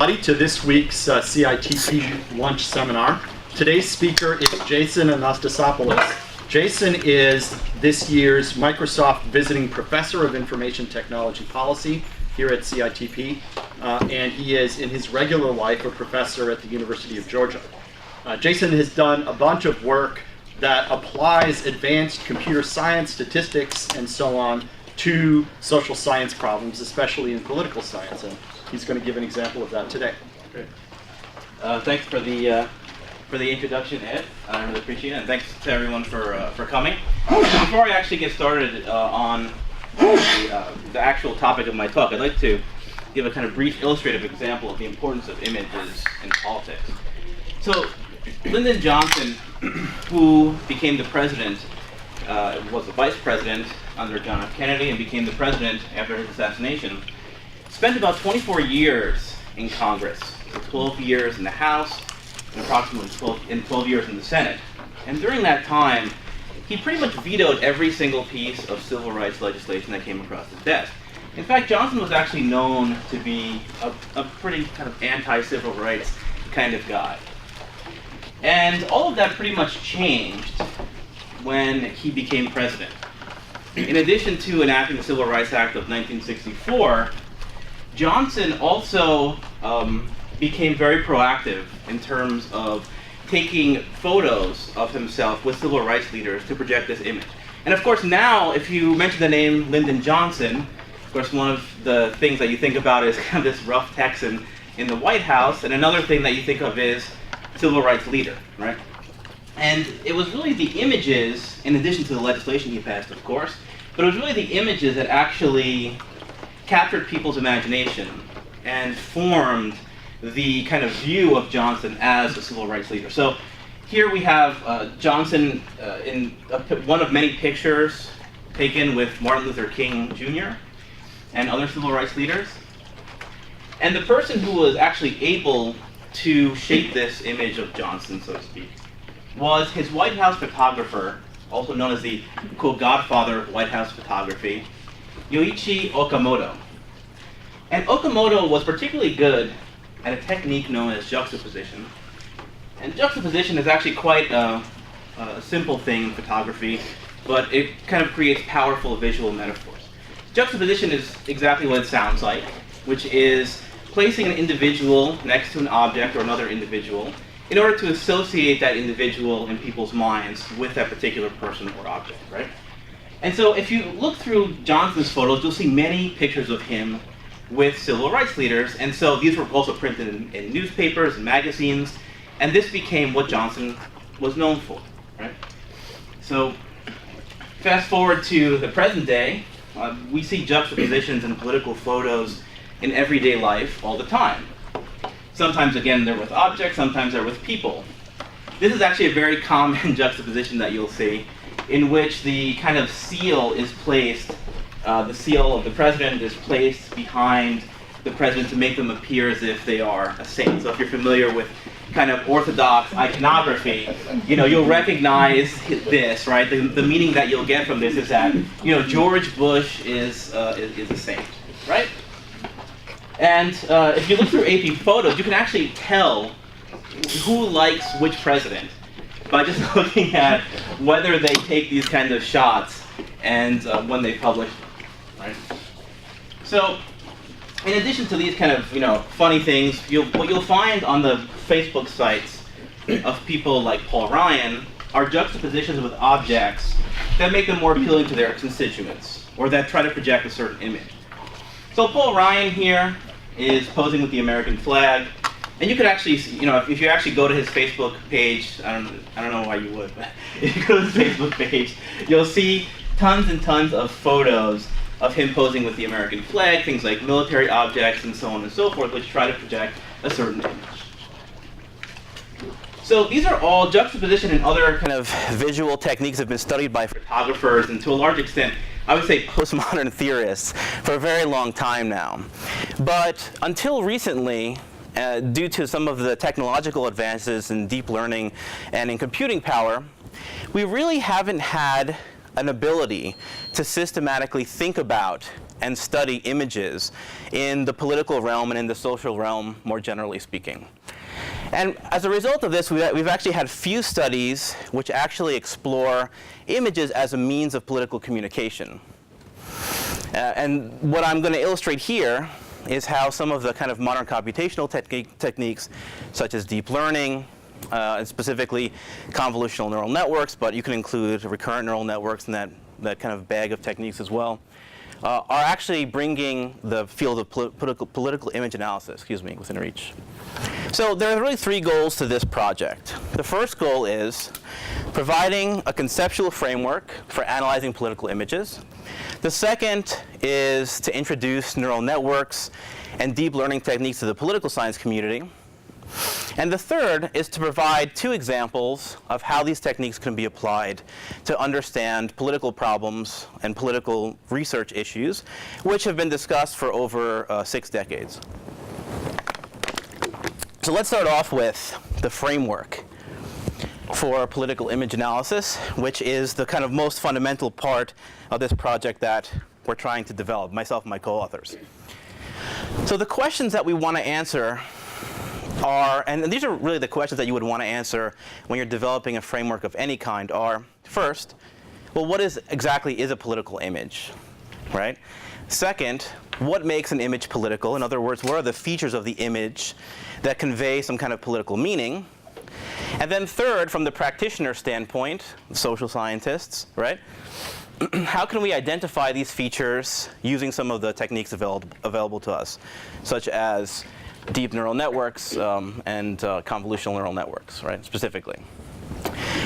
To this week's CITP lunch seminar. Today's speaker is Jason Anastasopoulos. Jason is this year's Microsoft Visiting Professor of Information Technology Policy here at CITP, and he is, in his regular life, a professor at the University of Georgia. Jason has done a bunch of work that applies advanced computer science, statistics, and so on to social science problems, especially in political science. And he's going to give an example of that today. Great. Thanks for the introduction, Ed. I really appreciate it, and thanks to everyone for coming. Before I actually get started on the actual topic of my talk, I'd like to give a kind of brief illustrative example of the importance of images in politics. So, Lyndon Johnson, who became the president, was the vice president under John F. Kennedy and became the president after his assassination, spent about 24 years in Congress, so 12 years in the House, and approximately 12 years in the Senate. And during that time, he pretty much vetoed every single piece of civil rights legislation that came across his desk. In fact, Johnson was actually known to be a pretty kind of anti-civil rights kind of guy. And all of that pretty much changed when he became president. In addition to enacting the Civil Rights Act of 1964, Johnson also became very proactive in terms of taking photos of himself with civil rights leaders to project this image. And of course now, if you mention the name Lyndon Johnson, of course one of the things that you think about is kind of this rough Texan in the White House, and another thing that you think of is civil rights leader, right? And it was really the images, in addition to the legislation he passed, of course, but it was really the images that actually captured people's imagination and formed the kind of view of Johnson as a civil rights leader. So here we have Johnson in one of many pictures taken with Martin Luther King Jr. and other civil rights leaders. And the person who was actually able to shape this image of Johnson, so to speak, was his White House photographer, also known as the, quote, godfather of White House photography, Yoichi Okamoto. And Okamoto was particularly good at a technique known as juxtaposition. And juxtaposition is actually quite a simple thing in photography, but it kind of creates powerful visual metaphors. Juxtaposition is exactly what it sounds like, which is placing an individual next to an object or another individual in order to associate that individual in people's minds with that particular person or object, right? And so if you look through Johnson's photos, you'll see many pictures of him with civil rights leaders, and so these were also printed in newspapers and magazines, and this became what Johnson was known for, right? So fast forward to the present day, we see juxtapositions in political photos in everyday life all the time. Sometimes, again, they're with objects, sometimes they're with people. This is actually a very common juxtaposition that you'll see, in which the kind of seal is placed, the seal of the president is placed behind the president to make them appear as if they are a saint. So if you're familiar with kind of orthodox iconography, you'll recognize this, right? The meaning that you'll get from this is that, George Bush is a saint, right? And if you look through AP photos, you can actually tell who likes which president by just looking at whether they take these kind of shots and when they publish them, right? So, in addition to these kind of funny things, what you'll find on the Facebook sites of people like Paul Ryan are juxtapositions with objects that make them more appealing to their constituents or that try to project a certain image. So Paul Ryan here is posing with the American flag, and you could actually, if you actually go to his Facebook page, I don't know why you would, but if you go to his Facebook page, you'll see tons and tons of photos of him posing with the American flag, things like military objects and so on and so forth, which try to project a certain image. So these are all juxtaposition and other kind of visual techniques have been studied by photographers and to a large extent, I would say postmodern theorists for a very long time now. But until recently, due to some of the technological advances in deep learning and in computing power, we really haven't had an ability to systematically think about and study images in the political realm and in the social realm, more generally speaking. And as a result of this, we've actually had few studies which actually explore images as a means of political communication. And what I'm going to illustrate here is how some of the kind of modern computational techniques, such as deep learning, and specifically convolutional neural networks, but you can include recurrent neural networks in that kind of bag of techniques as well, are actually bringing the field of political image analysis, within reach. So there are really three goals to this project. The first goal is providing a conceptual framework for analyzing political images. The second is to introduce neural networks and deep learning techniques to the political science community. And the third is to provide two examples of how these techniques can be applied to understand political problems and political research issues, which have been discussed for over 6 decades. So let's start off with the framework for political image analysis, which is the kind of most fundamental part of this project that we're trying to develop, myself and my co-authors. So the questions that we want to answer are, and these are really the questions that you would want to answer when you're developing a framework of any kind, are, first, well, what exactly is a political image, right? Second, what makes an image political? In other words, what are the features of the image that convey some kind of political meaning? And then third, from the practitioner standpoint, the social scientists, right? How can we identify these features using some of the techniques available to us, such as deep neural networks and convolutional neural networks, right, specifically?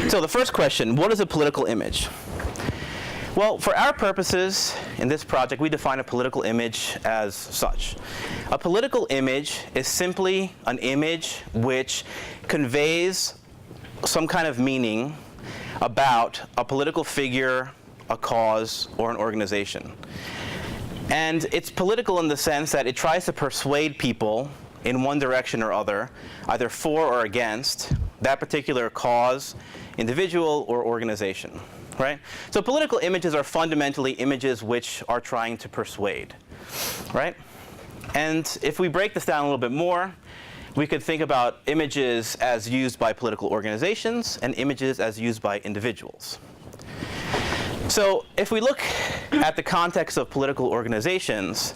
So the first question, what is a political image? Well, for our purposes in this project, we define a political image as such. A political image is simply an image which conveys some kind of meaning about a political figure, a cause, or an organization. And it's political in the sense that it tries to persuade people in one direction or other, either for or against that particular cause, individual, or organization. Right? So political images are fundamentally images which are trying to persuade, right? And if we break this down a little bit more, we could think about images as used by political organizations and images as used by individuals. So if we look at the context of political organizations,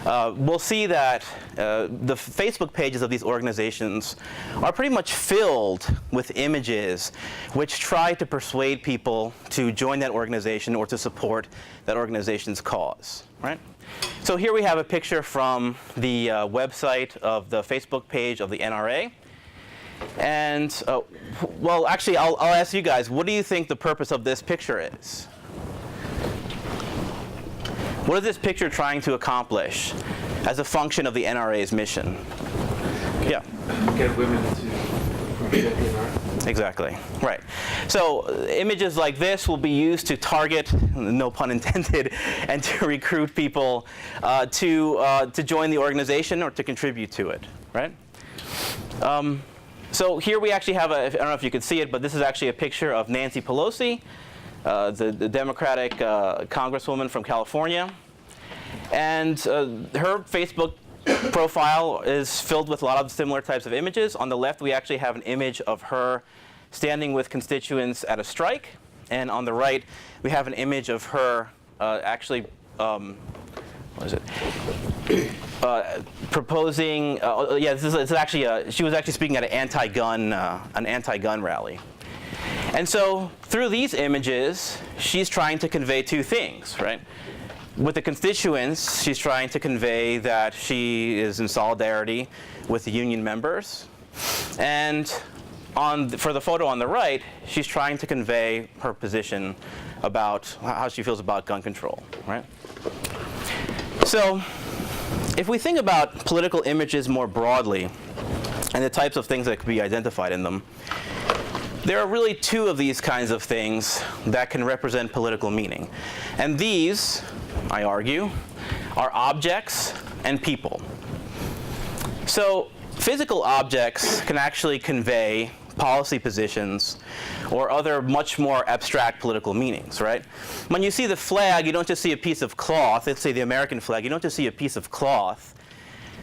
we'll see that the Facebook pages of these organizations are pretty much filled with images which try to persuade people to join that organization or to support that organization's cause, right? So here we have a picture from the website of the Facebook page of the NRA. And, well, actually, I'll ask you guys, what do you think the purpose of this picture is? What is this picture trying to accomplish as a function of the NRA's mission? Yeah. Get women to appreciate the NRA. Exactly. Right. So images like this will be used to target, no pun intended, and to recruit people to join the organization or to contribute to it. Right. So here we actually have I don't know if you can see it, but this is actually a picture of Nancy Pelosi, the Democratic Congresswoman from California. And her Facebook profile is filled with a lot of similar types of images. On the left, we actually have an image of her standing with constituents at a strike. And on the right, we have an image of her proposing, it's actually, she was actually speaking at an anti-gun rally. And so through these images, she's trying to convey two things, right? With the constituents, she's trying to convey that she is in solidarity with the union members. And for the photo on the right, she's trying to convey her position about how she feels about gun control, right? So if we think about political images more broadly and the types of things that could be identified in them, there are really two of these kinds of things that can represent political meaning. And these, I argue, are objects and people. So physical objects can actually convey policy positions, or other much more abstract political meanings, right? When you see the flag, you don't just see a piece of cloth. Let's say the American flag. You don't just see a piece of cloth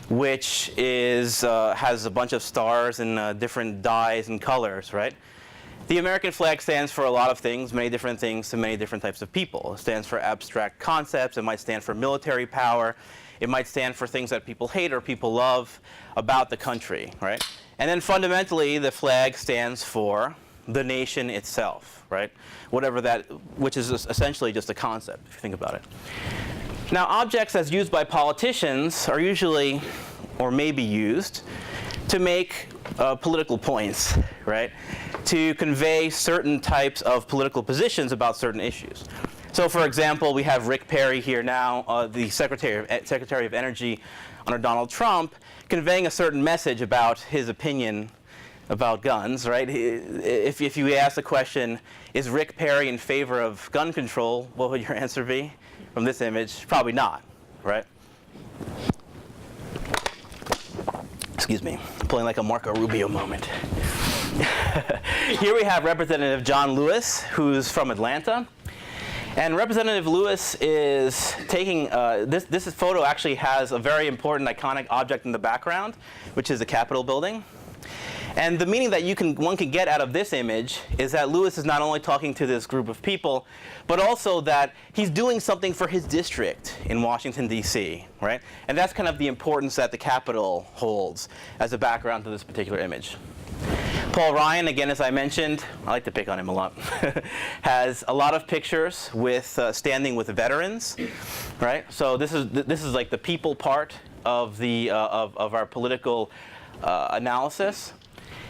which has a bunch of stars and different dyes and colors, right? The American flag stands for a lot of things, many different things to many different types of people. It stands for abstract concepts. It might stand for military power. It might stand for things that people hate or people love about the country, right? And then fundamentally, the flag stands for the nation itself, right? Whatever that, which is essentially just a concept, if you think about it. Now, objects as used by politicians are usually, or may be used, to make political points, right? To convey certain types of political positions about certain issues. So, for example, we have Rick Perry here now, the Secretary of Energy under Donald Trump, conveying a certain message about his opinion about guns, right? If you ask the question, is Rick Perry in favor of gun control, what would your answer be from this image? Probably not, right? Excuse me, pulling like a Marco Rubio moment. Here we have Representative John Lewis, who's from Atlanta. And Representative Lewis is taking, this photo actually has a very important iconic object in the background, which is the Capitol building. And the meaning that one can get out of this image is that Lewis is not only talking to this group of people, but also that he's doing something for his district in Washington, D.C., right? And that's kind of the importance that the Capitol holds as a background to this particular image. Paul Ryan, again, as I mentioned, I like to pick on him a lot, has a lot of pictures with standing with veterans, right? So this is like the people part of the of our political analysis.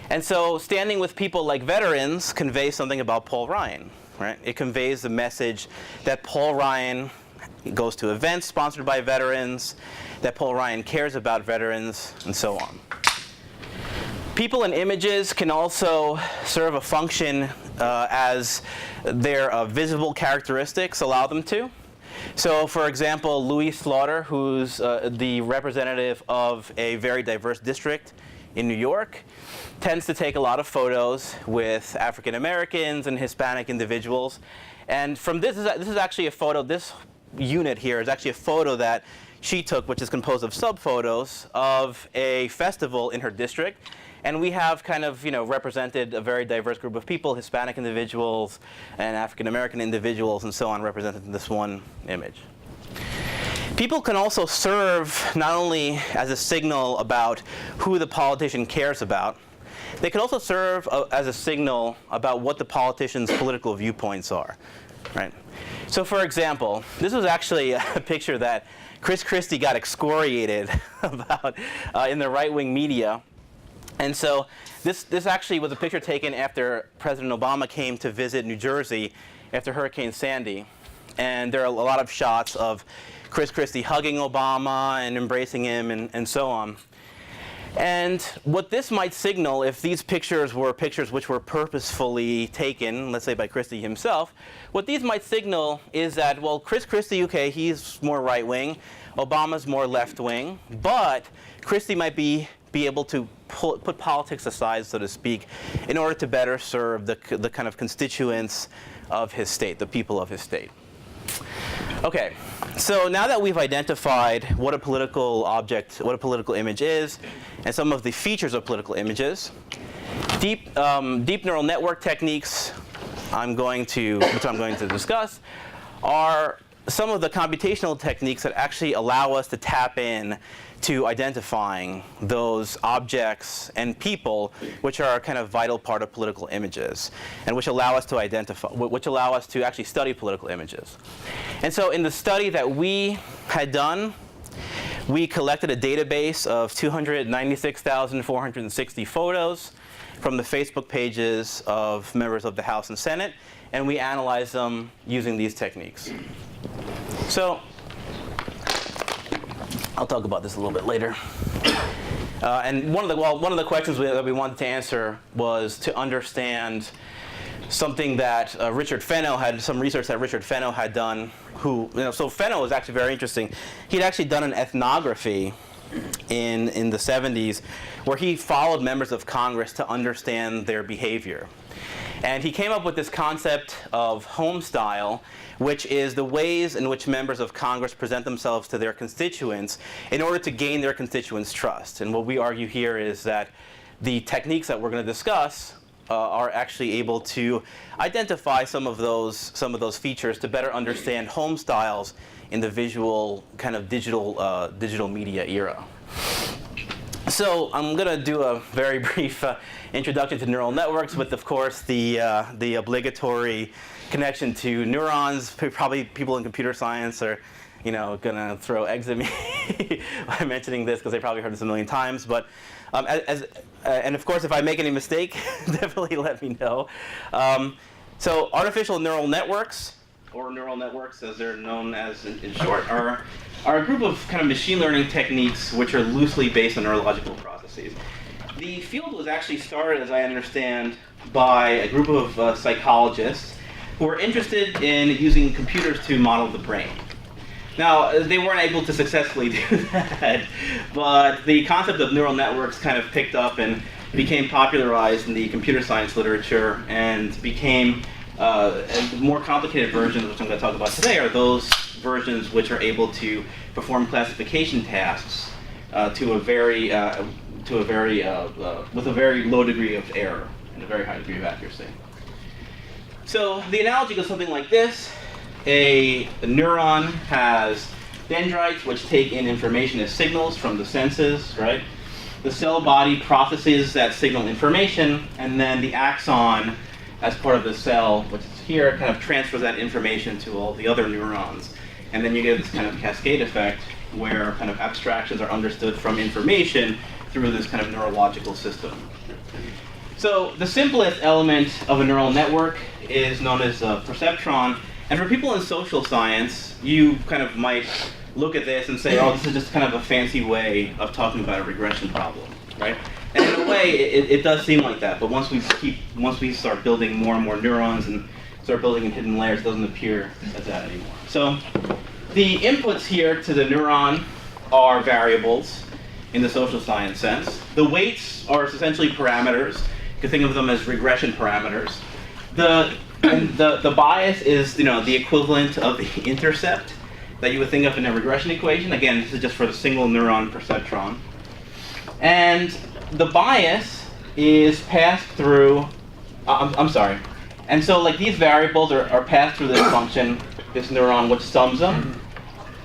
And so standing with people like veterans conveys something about Paul Ryan, right? It conveys the message that Paul Ryan goes to events sponsored by veterans, that Paul Ryan cares about veterans, and so on. People and images can also serve a function as their visible characteristics allow them to. So, for example, Louis Slaughter, who's the representative of a very diverse district in New York, tends to take a lot of photos with African Americans and Hispanic individuals. And from this is actually a photo, this unit here is actually a photo that she took, which is composed of sub-photos of a festival in her district. And we have kind of, represented a very diverse group of people, Hispanic individuals and African American individuals and so on, represented in this one image. People can also serve not only as a signal about who the politician cares about, they can also serve as a signal about what the politician's political viewpoints are, right? So, for example, this was actually a picture that Chris Christie got excoriated about in the right-wing media. And so this actually was a picture taken after President Obama came to visit New Jersey after Hurricane Sandy. And there are a lot of shots of Chris Christie hugging Obama and embracing him and so on. And what this might signal, if these pictures were pictures which were purposefully taken, let's say by Christie himself, what these might signal is that, well, Chris Christie, okay, he's more right-wing, Obama's more left-wing, but Christie might be able to put politics aside, so to speak, in order to better serve the kind of constituents of his state, the people of his state. Okay, so now that we've identified what a political object, what a political image is, and some of the features of political images, deep neural network techniques which I'm going to discuss, are some of the computational techniques that actually allow us to tap in to identifying those objects and people which are a kind of vital part of political images and which allow us to actually study political images. And so in the study that we had done, we collected a database of 296,460 photos from the Facebook pages of members of the House and Senate, and we analyzed them using these techniques. So I'll talk about this a little bit later. And one of the questions that we wanted to answer was to understand something that Richard Fenno had, some research that Richard Fenno had done. So Fenno was actually very interesting. He'd actually done an ethnography in the 70s, where he followed members of Congress to understand their behavior. And he came up with this concept of home style, which is the ways in which members of Congress present themselves to their constituents in order to gain their constituents' trust. And what we argue here is that the techniques that we're going to discuss are actually able to identify some of those features to better understand home styles in the visual kind of digital media era. So I'm going to do a very brief introduction to neural networks with, of course, the obligatory connection to neurons. Probably people in computer science are, going to throw eggs at me by mentioning this because they probably heard this a million times. But and of course, if I make any mistake, definitely let me know. So artificial neural networks, or neural networks as they're known as in short, are a group of kind of machine learning techniques which are loosely based on neurological processes. The field was actually started, as I understand, by a group of psychologists who were interested in using computers to model the brain. Now, they weren't able to successfully do that, but the concept of neural networks kind of picked up and became popularized in the computer science literature and became more complicated versions, which I'm going to talk about today, are those versions which are able to perform classification tasks with a very low degree of error and a very high degree of accuracy. So the analogy goes something like this. A neuron has dendrites which take in information as signals from the senses, right? The cell body processes that signal information, and then the axon, as part of the cell, which is here, kind of transfers that information to all the other neurons. And then you get this kind of cascade effect where kind of abstractions are understood from information through this kind of neurological system. So the simplest element of a neural network is known as a perceptron. And for people in social science, you kind of might look at this and say, oh, this is just kind of a fancy way of talking about a regression problem, right? And in a way, it does seem like that. But once we start building more and more neurons and start building in hidden layers, it doesn't appear as that anymore. So the inputs here to the neuron are variables in the social science sense. The weights are essentially parameters. You can think of them as regression parameters. The bias is the equivalent of the intercept that you would think of in a regression equation. Again, this is just for the single neuron perceptron. And the bias is passed through, I'm sorry. And so like these variables are passed through this function, this neuron, which sums them.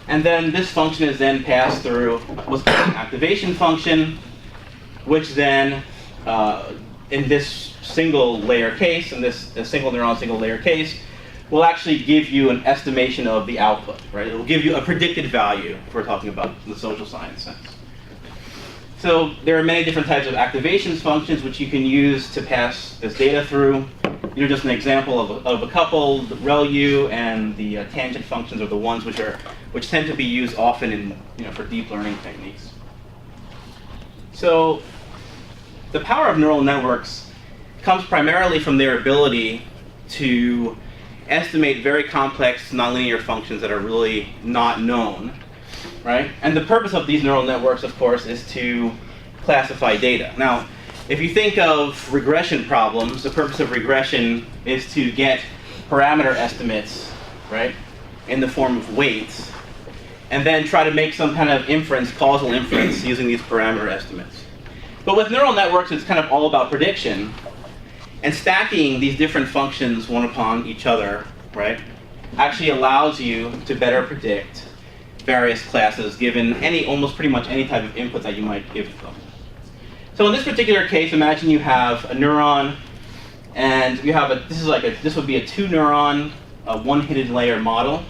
And then this function is then passed through what's called an activation function, which then, in this single layer case, in this single neuron, single layer case, will actually give you an estimation of the output, right? It will give you a predicted value if we're talking about the social science sense. So there are many different types of activations functions which you can use to pass this data through. Just an example of a couple. The ReLU and the tangent functions are the ones which tend to be used often in for deep learning techniques. So the power of neural networks comes primarily from their ability to estimate very complex nonlinear functions that are really not known, right? And the purpose of these neural networks, of course, is to classify data. Now, if you think of regression problems, the purpose of regression is to get parameter estimates, right, in the form of weights, and then try to make some kind of inference, causal inference, using these parameter estimates. But with neural networks, it's kind of all about prediction. And stacking these different functions one upon each other, right, actually allows you to better predict various classes given almost pretty much any type of input that you might give them. So in this particular case, imagine you have a neuron, and you have this would be a 2-neuron, one hidden layer model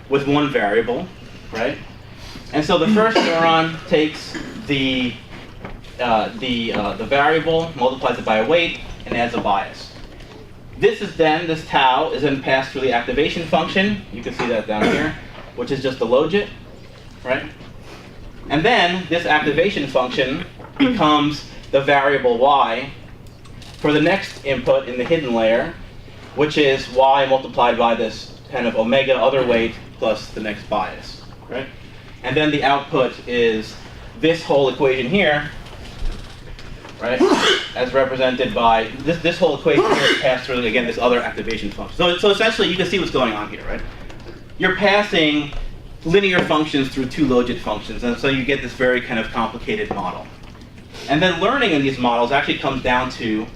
with one variable, right? And so the first neuron takes the variable, multiplies it by a weight, and adds a bias. This tau is then passed through the activation function. You can see that down here, which is just the logit, right? And then this activation function becomes the variable y for the next input in the hidden layer, which is y multiplied by this kind of omega other weight plus the next bias, right? And then the output is this whole equation here, right, as represented by this whole equation here is passed through, again, this other activation function. So essentially, you can see what's going on here, right? You're passing linear functions through two logit functions, and so you get this very kind of complicated model. And then learning in these models actually comes down to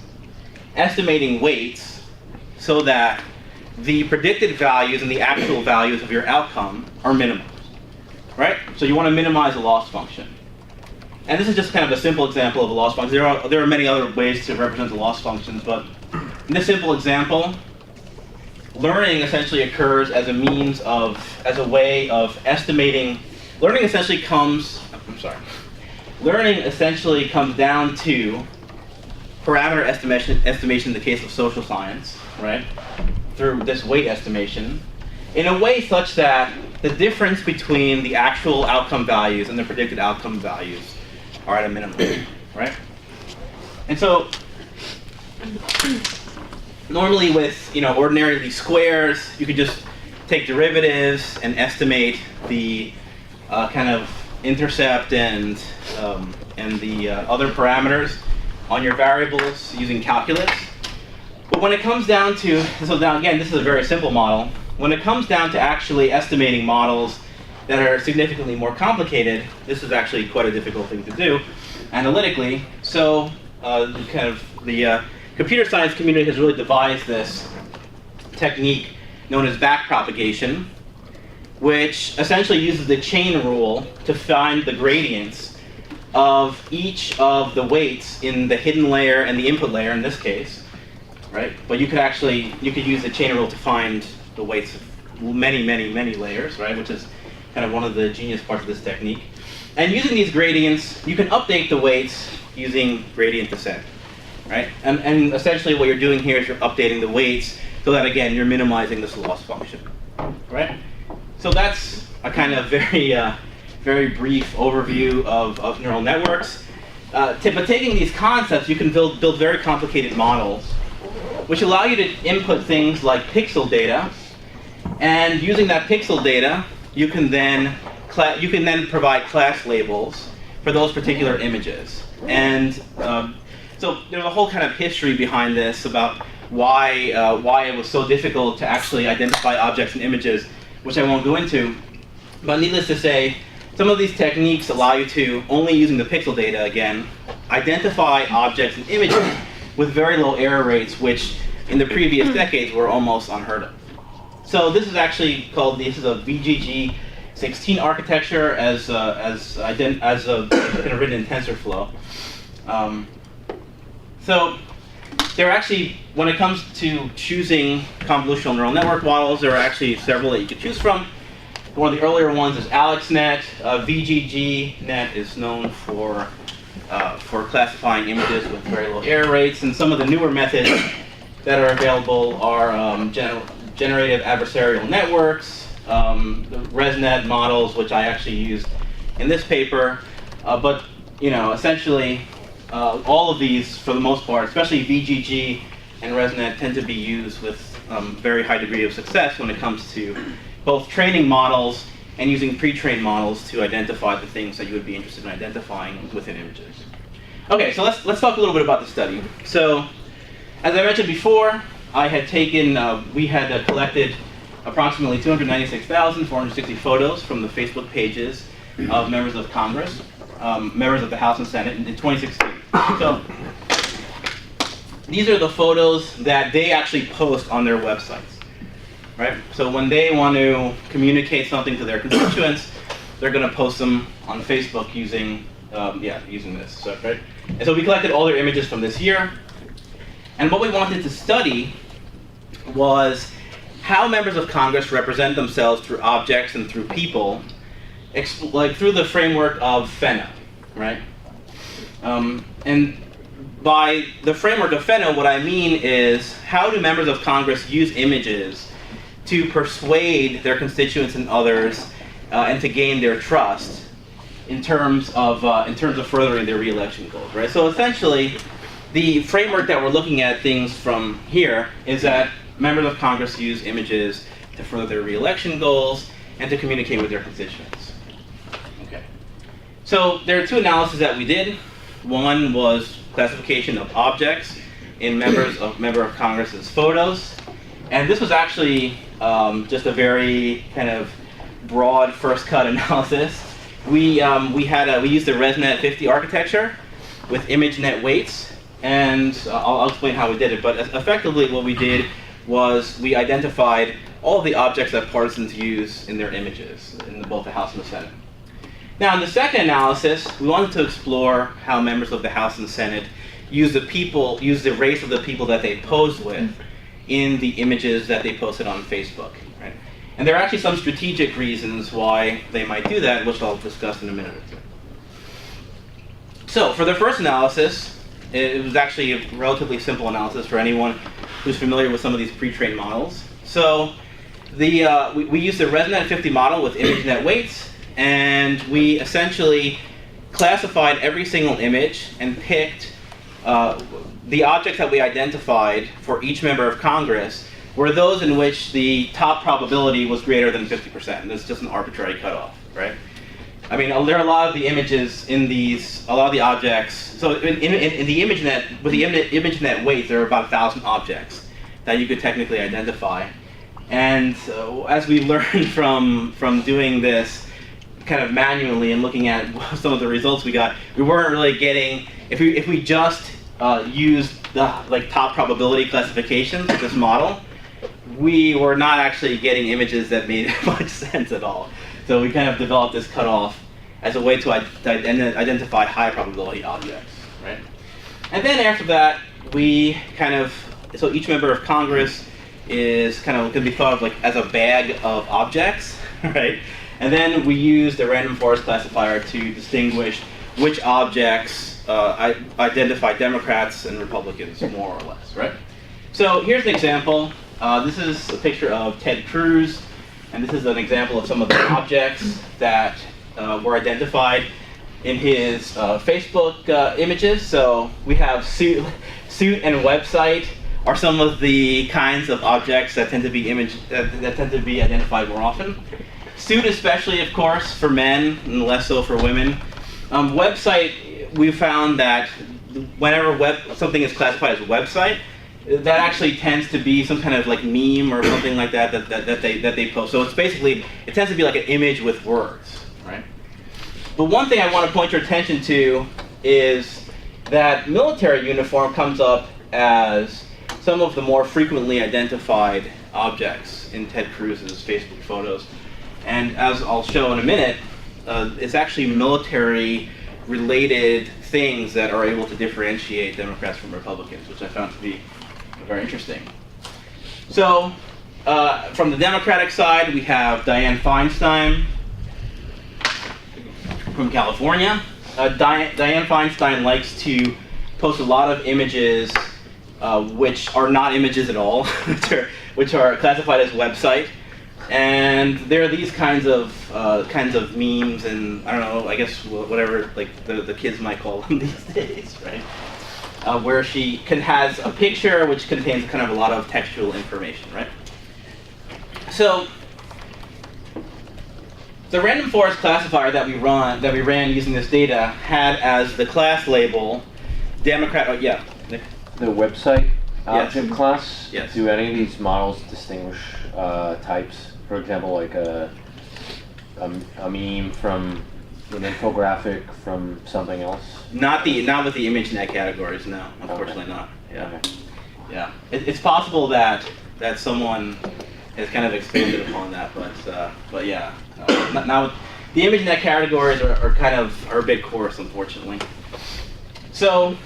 estimating weights so that the predicted values and the actual values of your outcome are minimized, right? So you want to minimize a loss function. And this is just kind of a simple example of a loss function. There are many other ways to represent the loss functions, but in this simple example, learning essentially occurs as a way of estimating. Learning essentially comes down to parameter estimation in the case of social science, right? Through this weight estimation, in a way such that the difference between the actual outcome values and the predicted outcome values are at a minimum, right? And so, normally with ordinary least squares, you could just take derivatives and estimate the kind of intercept and the other parameters on your variables using calculus. But when it comes down to, so now again, this is a very simple model. When it comes down to actually estimating models that are significantly more complicated, this is actually quite a difficult thing to do analytically. So the computer science community has really devised this technique known as backpropagation, which essentially uses the chain rule to find the gradients of each of the weights in the hidden layer and the input layer in this case, right? But you could use the chain rule to find the weights of many layers, right? Which is kind of one of the genius parts of this technique. And using these gradients, you can update the weights using gradient descent, right? And essentially what you're doing here is you're updating the weights so that, again, you're minimizing this loss function, right? So that's a kind of very brief overview of neural networks. But taking these concepts, you can build very complicated models, which allow you to input things like pixel data, and using that pixel data, you can then provide class labels for those particular images. And so there's a whole kind of history behind this about why it was so difficult to actually identify objects and images, which I won't go into. But needless to say, some of these techniques allow you to, only using the pixel data again, identify objects and images with very low error rates, which in the previous decades were almost unheard of. So this is actually called, this is a VGG16 architecture as kind of written in TensorFlow. So there are actually, when it comes to choosing convolutional neural network models, there are actually several that you could choose from. One of the earlier ones is AlexNet. VGGNet is known for classifying images with very low error rates, and some of the newer methods that are available are generative adversarial networks, the ResNet models, which I actually used in this paper. But essentially, all of these, for the most part, especially VGG and ResNet, tend to be used with very high degree of success when it comes to both training models and using pre-trained models to identify the things that you would be interested in identifying within images. Okay, so let's talk a little bit about the study. So, as I mentioned before, I had we had collected approximately 296,460 photos from the Facebook pages of members of Congress, members of the House and Senate in 2016. So, these are the photos that they actually post on their websites, right? So when they want to communicate something to their constituents, they're going to post them on Facebook using this, so, right? And so we collected all their images from this year, and what we wanted to study was how members of Congress represent themselves through objects and through people, like through the framework of FENO, right? And by the framework of FENO, what I mean is how do members of Congress use images to persuade their constituents and others and to gain their trust in terms of furthering their re-election goals, right? So essentially, the framework that we're looking at things from here is that members of Congress use images to further their re-election goals and to communicate with their constituents. Okay. So there are two analyses that we did. One was classification of objects in member of Congress's photos, and this was actually just a very kind of broad first cut analysis. We used the ResNet 50 architecture with ImageNet weights, and I'll explain how we did it. But effectively, what we did was we identified all of the objects that partisans use in their images in both the House and the Senate. Now, in the second analysis, we wanted to explore how members of the House and Senate use the race of the people that they posed with in the images that they posted on Facebook. Right? And there are actually some strategic reasons why they might do that, which I'll discuss in a minute or two. So, for the first analysis, it was actually a relatively simple analysis for anyone who's familiar with some of these pre-trained models. So, we used the ResNet 50 model with ImageNet weights, and we essentially classified every single image and picked the objects that we identified for each member of Congress were those in which the top probability was greater than 50%. This is just an arbitrary cutoff, right? I mean, there are a lot of the images in these, a lot of the objects. So in the ImageNet, with the ImageNet weight, there are about 1,000 objects that you could technically identify. And as we learned from doing this kind of manually and looking at some of the results we got, we weren't really getting, if we just used the top probability classifications of this model, we were not actually getting images that made much sense at all. So we kind of developed this cutoff as a way to identify high probability objects, right? And then after that, we so each member of Congress is kind of going to be thought of like as a bag of objects, right? And then we used the random forest classifier to distinguish which objects identify Democrats and Republicans more or less, right? So here's an example. This is a picture of Ted Cruz, and this is an example of some of the objects that were identified in his Facebook images. So we have suit and website are some of the kinds of objects that tend to be that tend to be identified more often. Suit especially, of course, for men and less so for women. Website, we found that whenever something is classified as a website, that actually tends to be some kind of like meme or something like that they post. So it's basically, it tends to be like an image with words, right? But one thing I want to point your attention to is that military uniform comes up as some of the more frequently identified objects in Ted Cruz's Facebook photos. And as I'll show in a minute, it's actually military-related things that are able to differentiate Democrats from Republicans, which I found to be very interesting. So, from the Democratic side, we have Dianne Feinstein from California. Dianne Feinstein likes to post a lot of images which are not images at all, which are classified as website. And there are these kinds of memes and, I don't know, I guess whatever like the kids might call them these days, right? Where she has a picture which contains kind of a lot of textual information, right? So the random forest classifier that we ran using this data had as the class label Democrat. Oh yeah, Nick? The website object Yes. class. Yes. Do any of these models distinguish types? For example, like a meme from an infographic from something else? Not with the ImageNet categories, no. Unfortunately not. Yeah. Okay. Yeah. It's possible that someone has kind of expanded upon that, but yeah. Now the ImageNet categories are a bit coarse, unfortunately. So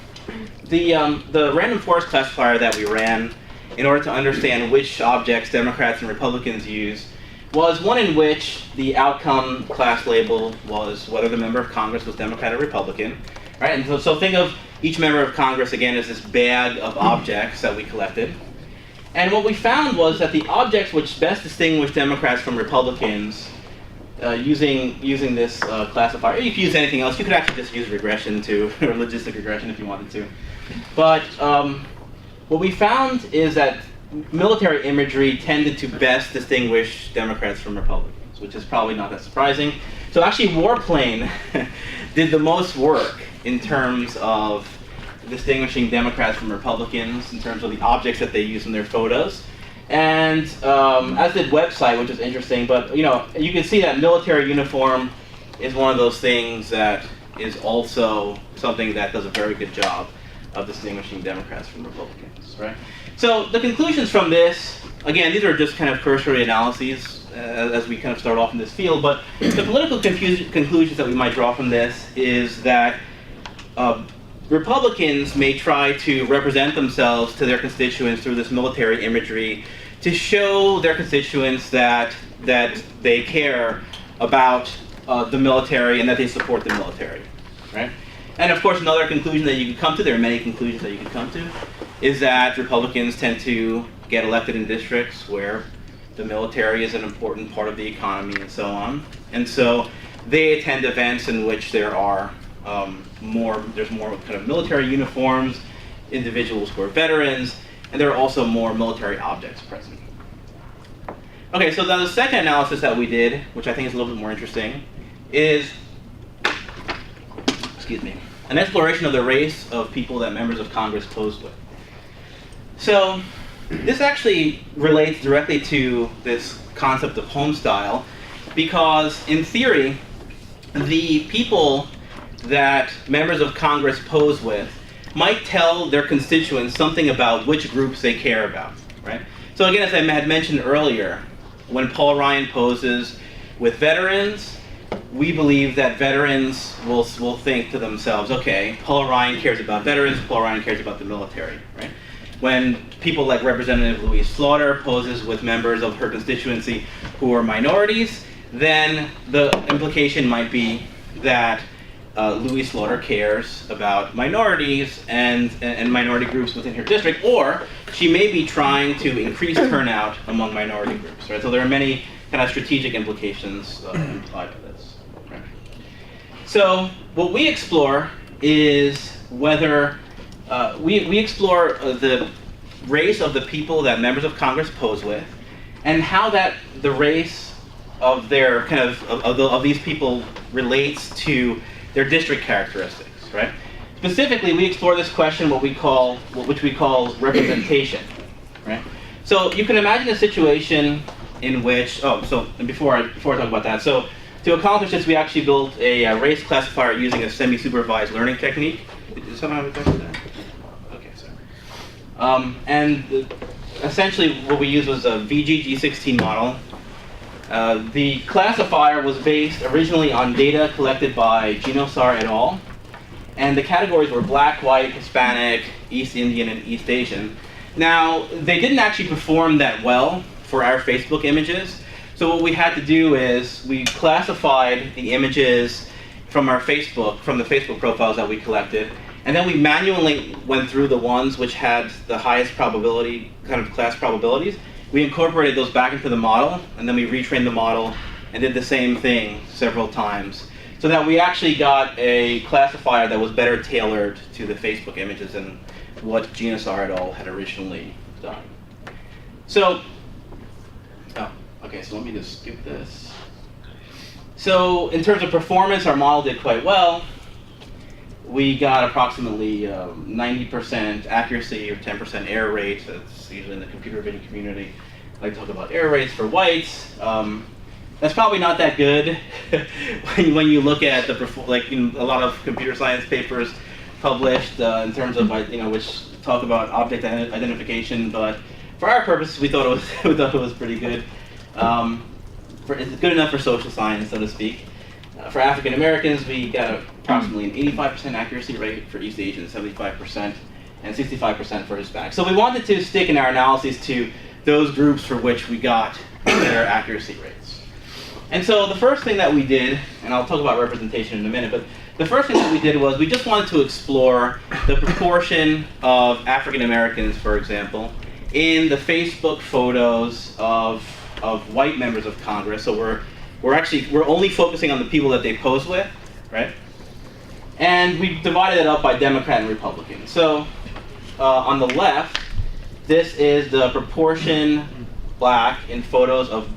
the random forest classifier that we ran in order to understand which objects Democrats and Republicans use was one in which the outcome class label was whether the member of Congress was Democrat or Republican, right? And so think of each member of Congress again as this bag of objects that we collected. And what we found was that the objects which best distinguish Democrats from Republicans using this classifier, you could use anything else. You could actually just use regression too, or logistic regression if you wanted to. But what we found is that military imagery tended to best distinguish Democrats from Republicans, which is probably not that surprising. So actually Warplane did the most work in terms of distinguishing Democrats from Republicans in terms of the objects that they use in their photos. And as did website, which is interesting, but you can see that military uniform is one of those things that is also something that does a very good job of distinguishing Democrats from Republicans, right? So the conclusions from this, again, these are just kind of cursory analyses as we kind of start off in this field, but the political conclusions that we might draw from this is that Republicans may try to represent themselves to their constituents through this military imagery to show their constituents that they care about the military and that they support the military, right? And of course, another conclusion that you can come to, there are many conclusions that you can come to, is that Republicans tend to get elected in districts where the military is an important part of the economy and so on. And so they attend events in which there are there's more kind of military uniforms, individuals who are veterans, and there are also more military objects present. Okay, so now the second analysis that we did, which I think is a little bit more interesting, is an exploration of the race of people that members of Congress pose with. So this actually relates directly to this concept of home style, because in theory, the people that members of Congress pose with might tell their constituents something about which groups they care about, right? So again, as I had mentioned earlier, when Paul Ryan poses with veterans, we believe that veterans will think to themselves, okay, Paul Ryan cares about veterans, Paul Ryan cares about the military, right? When people like Representative Louise Slaughter poses with members of her constituency who are minorities, then the implication might be that Louise Slaughter cares about minorities and minority groups within her district, or she may be trying to increase turnout among minority groups, right? So there are many kind of strategic implications implied by this. Right? So what we explore is whether we explore the race of the people that members of Congress pose with, and how that the race of their of these people relates to their district characteristics, right? Specifically, we explore this question, which we call representation, right? So you can imagine a situation in which, before I talk about that, so to accomplish this, we actually built a race classifier using a semi-supervised learning technique. Did someone have a question there? Okay, sorry. And essentially, what we used was a VGG16 model. The classifier was based originally on data collected by Ginosar et al. And the categories were Black, White, Hispanic, East Indian, and East Asian. Now, they didn't actually perform that well for our Facebook images. So what we had to do is we classified the images from the Facebook profiles that we collected, and then we manually went through the ones which had the highest probability, kind of class probabilities. We incorporated those back into the model, and then we retrained the model and did the same thing several times, so that we actually got a classifier that was better tailored to the Facebook images than what Ginosar et al. Had originally done. So, so let me just skip this. So in terms of performance, our model did quite well. We got approximately 90% accuracy or 10% error rate. That's usually in the computer vision community. I like to talk about error rates for whites. That's probably not that good when you look at the a lot of computer science papers published in terms of which talk about object identification. But for our purposes, we thought it was pretty good. It's good enough for social science, so to speak. For African Americans, we got approximately an 85% accuracy rate, for East Asians 75%, and 65% for Hispanics. So we wanted to stick in our analyses to those groups for which we got better accuracy rates. And so the first thing that we did, and I'll talk about representation in a minute, but the first thing that we did was we just wanted to explore the proportion of African Americans, for example, in the Facebook photos of white members of Congress. So we're only focusing on the people that they pose with, right? And we divided it up by Democrat and Republican. So on the left, this is the proportion Black in photos of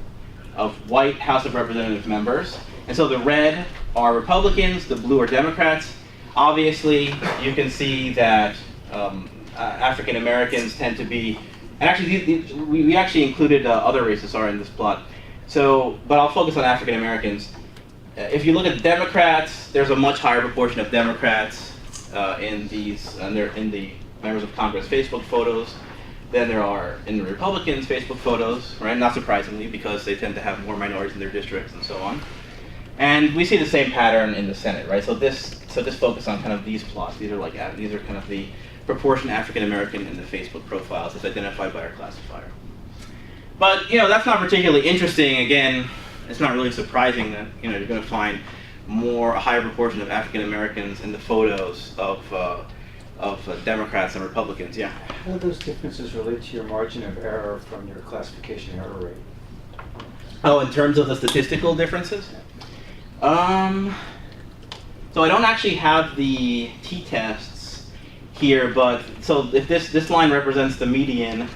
white House of Representatives members. And so the red are Republicans, the blue are Democrats. Obviously, you can see that African Americans tend to be, and actually we actually included other races are in this plot. So, but I'll focus on African Americans. If you look at the Democrats, there's a much higher proportion of Democrats in the members of Congress Facebook photos than there are in the Republicans Facebook photos, right? Not surprisingly, because they tend to have more minorities in their districts and so on. And we see the same pattern in the Senate, right? So just focus on kind of these plots. These are kind of the proportion African American in the Facebook profiles as identified by our classifier. But that's not particularly interesting. Again, it's not really surprising that you're going to find a higher proportion of African Americans in the photos of Democrats and Republicans. Yeah. How do those differences relate to your margin of error from your classification error rate? Oh, in terms of the statistical differences? So I don't actually have the t-tests here, but so if this line represents the median,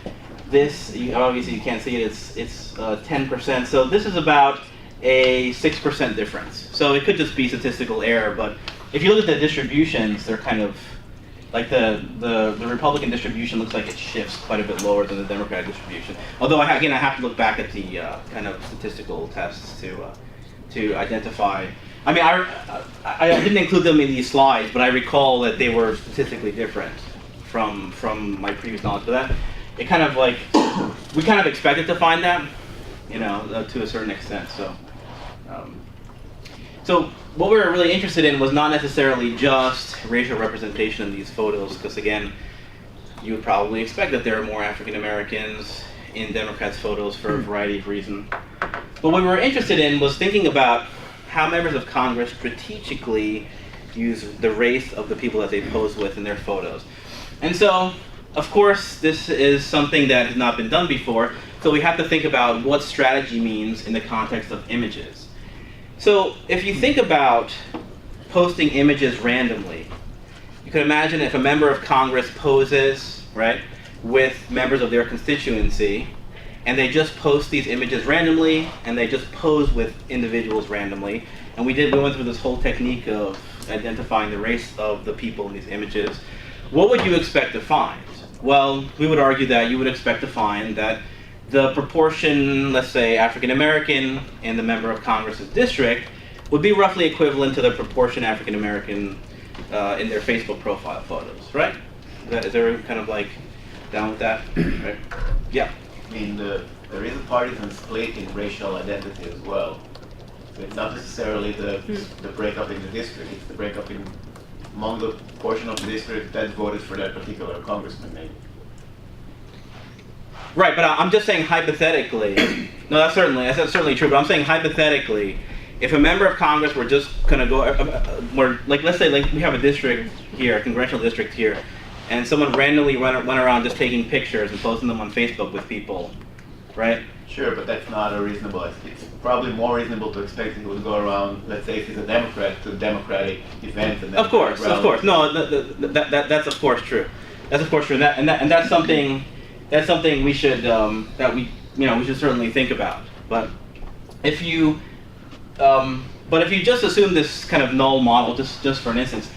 obviously you can't see it, it's 10%. So this is about a 6% difference. So it could just be statistical error, but if you look at the distributions, they're kind of like the Republican distribution looks like it shifts quite a bit lower than the Democratic distribution. Although I have to look back at the kind of statistical tests to identify. I mean, I didn't include them in these slides, but I recall that they were statistically different from my previous knowledge. But that it kind of like we kind of expected to find that, to a certain extent. So what we were really interested in was not necessarily just racial representation in these photos, because again, you would probably expect that there are more African Americans in Democrats' photos for a variety of reasons. But what we were interested in was thinking about how members of Congress strategically use the race of the people that they pose with in their photos. And so, of course, this is something that has not been done before, so we have to think about what strategy means in the context of images. So if you think about posting images randomly, you can imagine if a member of Congress poses, right, with members of their constituency, and they just post these images randomly, and they just pose with individuals randomly. And we went through this whole technique of identifying the race of the people in these images. What would you expect to find? Well, we would argue that you would expect to find that the proportion, let's say African American in the member of Congress's district, would be roughly equivalent to the proportion African American in their Facebook profile photos, right? Is there kind of like down with that? Right? Yeah. I mean, there is a partisan split in racial identity as well. So it's not necessarily the breakup in the district, it's the breakup among the portion of the district that voted for that particular congressman, maybe. Right, but I'm just saying hypothetically. No, that's certainly true. But I'm saying hypothetically, if a member of Congress were just going to go, let's say we have a district here, a congressional district here, and someone randomly went around just taking pictures and posting them on Facebook with people, right? Sure, but that's not a reasonable. It's probably more reasonable to expect he would go around, let's say if he's a Democrat, to Democratic events. And of course. No, that's of course true. That's of course true, and that's something. That's something we should we should certainly think about. But if you just assume this kind of null model, just for an instance,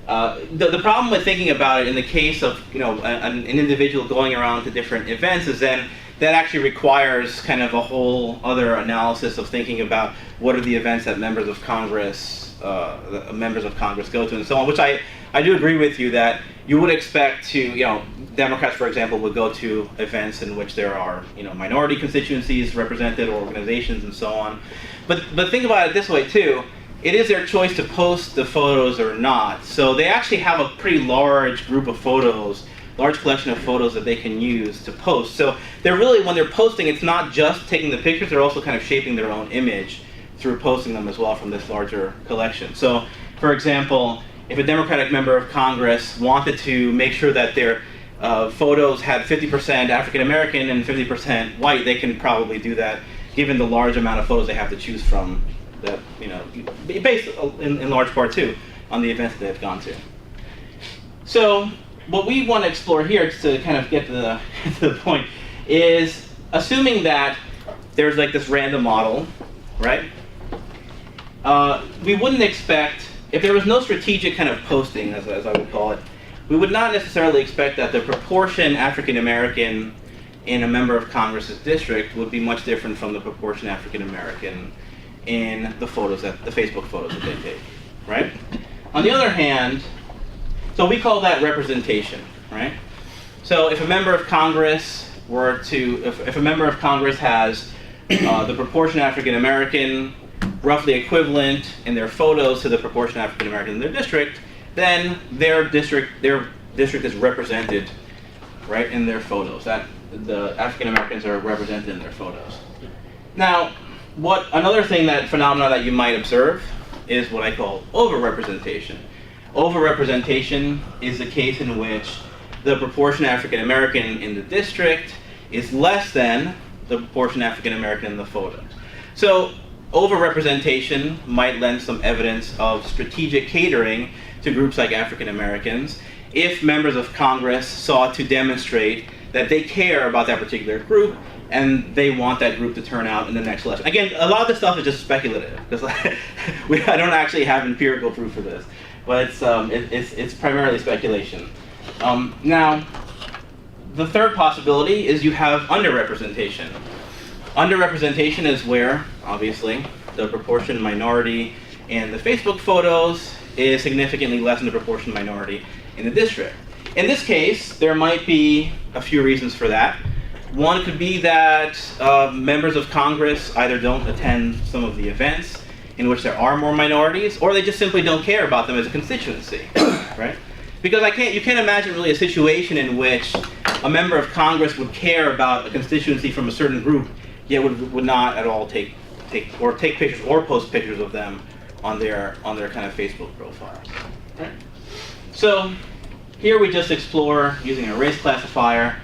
the problem with thinking about it in the case of an individual going around to different events is then that actually requires kind of a whole other analysis of thinking about what are the events that members of Congress go to and so on. Which I do agree with you that you would expect to Democrats, for example, would go to events in which there are, minority constituencies represented or organizations and so on. But think about it this way too. It is their choice to post the photos or not. So they actually have a pretty large group of photos, large collection of photos that they can use to post. So they're really, when they're posting, it's not just taking the pictures, they're also kind of shaping their own image through posting them as well from this larger collection. So, for example, if a Democratic member of Congress wanted to make sure that their photos had 50% African American and 50% white, they can probably do that given the large amount of photos they have to choose from, that based in large part too on the events that they've gone to. So what we want to explore here, to kind of get to the point, is assuming that there's like this random model, right? we wouldn't expect, if there was no strategic kind of posting, as I would call it, we would not necessarily expect that the proportion African American in a member of Congress's district would be much different from the proportion African American in the photos the Facebook photos that they take, right? On the other hand, so we call that representation, right? So if a member of Congress if a member of Congress has the proportion African American roughly equivalent in their photos to the proportion African American in their district, then their district is represented, right, in their photos. That the African Americans are represented in their photos. Now, another phenomenon that you might observe is what I call overrepresentation. Overrepresentation is the case in which the proportion African American in the district is less than the proportion African American in the photos. So overrepresentation might lend some evidence of strategic catering to groups like African Americans if members of Congress sought to demonstrate that they care about that particular group and they want that group to turn out in the next election. Again, a lot of this stuff is just speculative because I don't actually have empirical proof for this, but it's primarily speculation. Now, the third possibility is you have underrepresentation. Underrepresentation is where, obviously, the proportion minority in the Facebook photos is significantly less than the proportion minority in the district. In this case, there might be a few reasons for that. One could be that members of Congress either don't attend some of the events in which there are more minorities, or they just simply don't care about them as a constituency, right? Because you can't imagine really a situation in which a member of Congress would care about a constituency from a certain group, yet would not at all take pictures or post pictures of them on their kind of Facebook profiles. Right? So here we just explore, using a race classifier,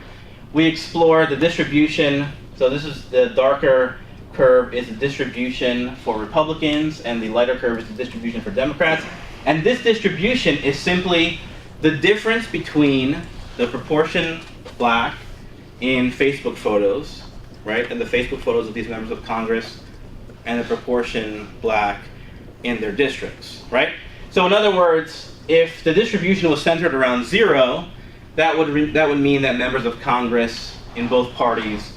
we explore the distribution. So this is the darker curve is the distribution for Republicans, and the lighter curve is the distribution for Democrats. And this distribution is simply the difference between the proportion black in Facebook photos, right, and the Facebook photos of these members of Congress, and the proportion black in their districts, right? So in other words, if the distribution was centered around 0, that would mean that members of Congress in both parties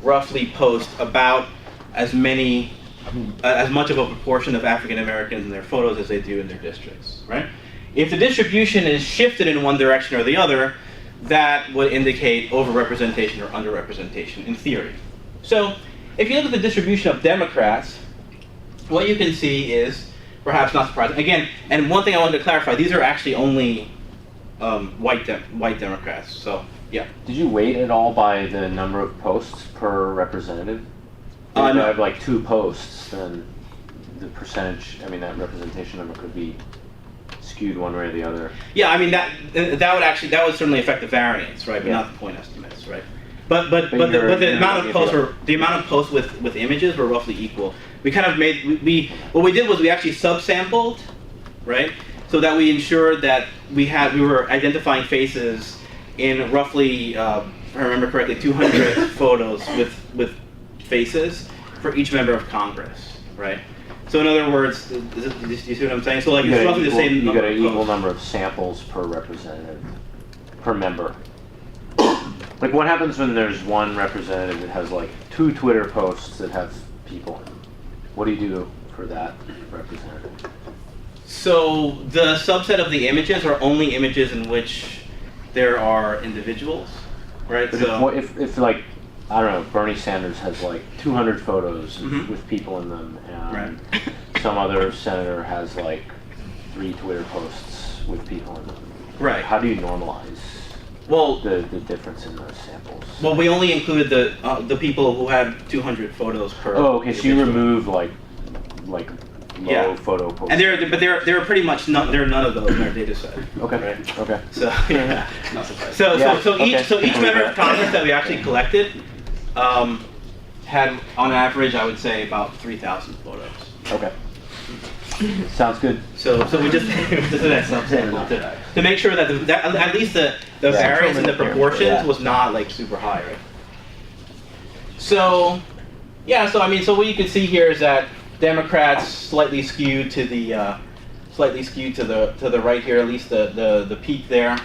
roughly post about as much of a proportion of African Americans in their photos as they do in their districts, right? If the distribution is shifted in one direction or the other, that would indicate overrepresentation or underrepresentation in theory. So if you look at the distribution of Democrats, what you can see is, perhaps not surprising, again, and one thing I wanted to clarify, these are actually only white Democrats, so yeah. Did you weight it all by the number of posts per representative? If you No. have like 2 posts, then the percentage, that representation number could be skewed one way or the other. Yeah, that would certainly affect the variance, right? But not the point estimates, right? But the amount of posts with images were roughly equal. We kind of what we did was we actually subsampled, right? So that we ensured that we were identifying faces in roughly, if I remember correctly, 200 photos with faces for each member of Congress, right? So in other words, do you see what I'm saying? So it's roughly the same number. You got an equal number of samples per representative, per member. Like what happens when there's one representative that has like 2 Twitter posts that have people in them? What do you do for that representative? So the subset of the images are only images in which there are individuals, right? But So if like, I don't know, Bernie Sanders has like 200 photos with people in them, and some other senator has like 3 Twitter posts with people in them. Right. How do you normalize the difference in those samples? Well, we only included the people who had 200 photos per. Oh, okay. So you remove like low photo posts. And there are pretty much none of those in our data set. Okay. Right? Okay. So yeah. So each member of Congress that we actually collected had, on average, I would say about 3,000 photos. Okay. Sounds good. So we just did that subsample to make sure that at least the variance in the proportions was not like super high, right? So yeah, so what you can see here is that Democrats slightly skewed to the right here, at least the peak there,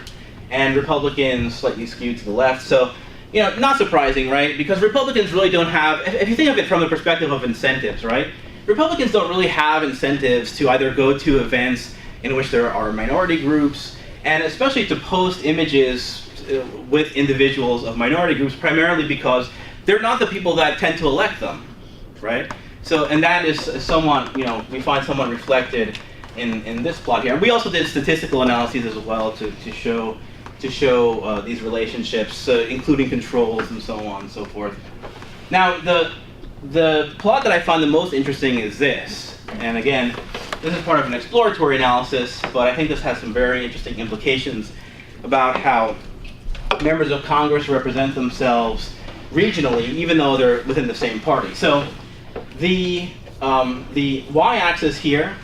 and Republicans slightly skewed to the left. So, not surprising, right? Because Republicans really don't have, if you think of it from the perspective of incentives, right? Republicans don't really have incentives to either go to events in which there are minority groups, and especially to post images with individuals of minority groups, primarily because they're not the people that tend to elect them, right? So, and that is somewhat, we find somewhat reflected in this plot here. And we also did statistical analyses as well to show these relationships, including controls and so on and so forth. Now, the plot that I find the most interesting is this. And again, this is part of an exploratory analysis, but I think this has some very interesting implications about how members of Congress represent themselves regionally, even though they're within the same party. So the y-axis here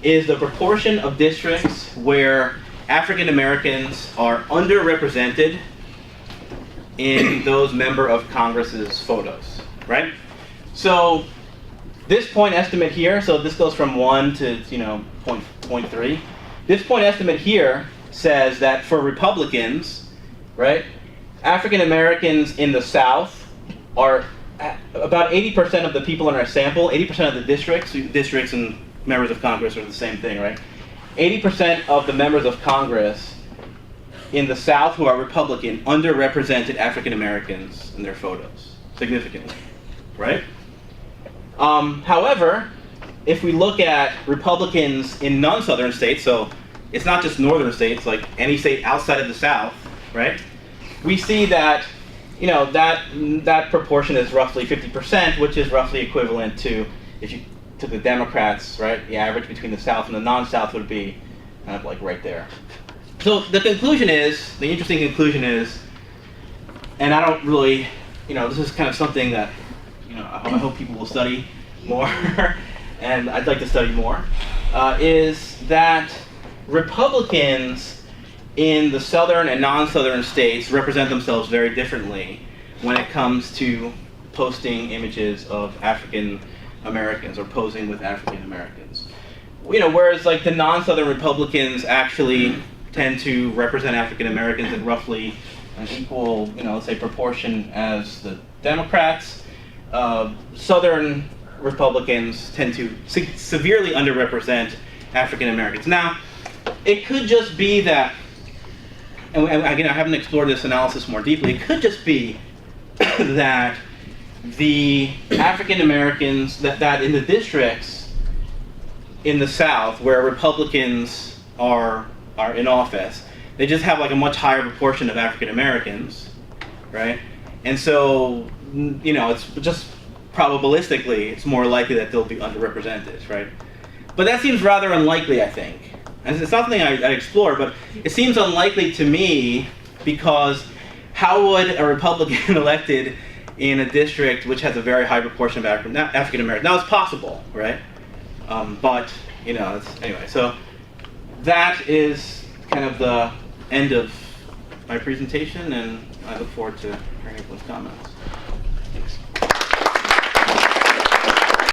is the proportion of districts where African Americans are underrepresented in those member of Congress's photos, right? So this point estimate here, so this goes from 1 to 0.3. This point estimate here says that for Republicans, right, African Americans in the South are about 80% of the people in our sample, 80% of the districts and members of Congress are the same thing, right? 80% of the members of Congress in the South who are Republican underrepresented African Americans in their photos significantly, right? However, if we look at Republicans in non-Southern states, so it's not just Northern states, like any state outside of the South, right? We see that, that proportion is roughly 50%, which is roughly equivalent to, if you took the Democrats, right, the average between the South and the non-South would be kind of like right there. So the interesting conclusion is, and I don't really, this is kind of something that, I hope people will study more, and I'd like to study more, is that Republicans in the southern and non-southern states represent themselves very differently when it comes to posting images of African Americans or posing with African Americans. Whereas like the non-southern Republicans actually tend to represent African Americans in roughly an equal, let's say proportion as the Democrats. Southern Republicans tend to severely underrepresent African Americans. Now, it could just be that, and again, I haven't explored this analysis more deeply, it could just be that the African Americans, that in the districts in the South where Republicans are in office, they just have like a much higher proportion of African Americans, right? And so, it's just probabilistically, it's more likely that they'll be underrepresented, right? But that seems rather unlikely, I think. And it's not something I'd explore, but it seems unlikely to me because how would a Republican elected in a district which has a very high proportion of African Americans? Now, it's possible, right? But, anyway, so that is kind of the end of my presentation, and I look forward to hearing everyone's comments. Thanks.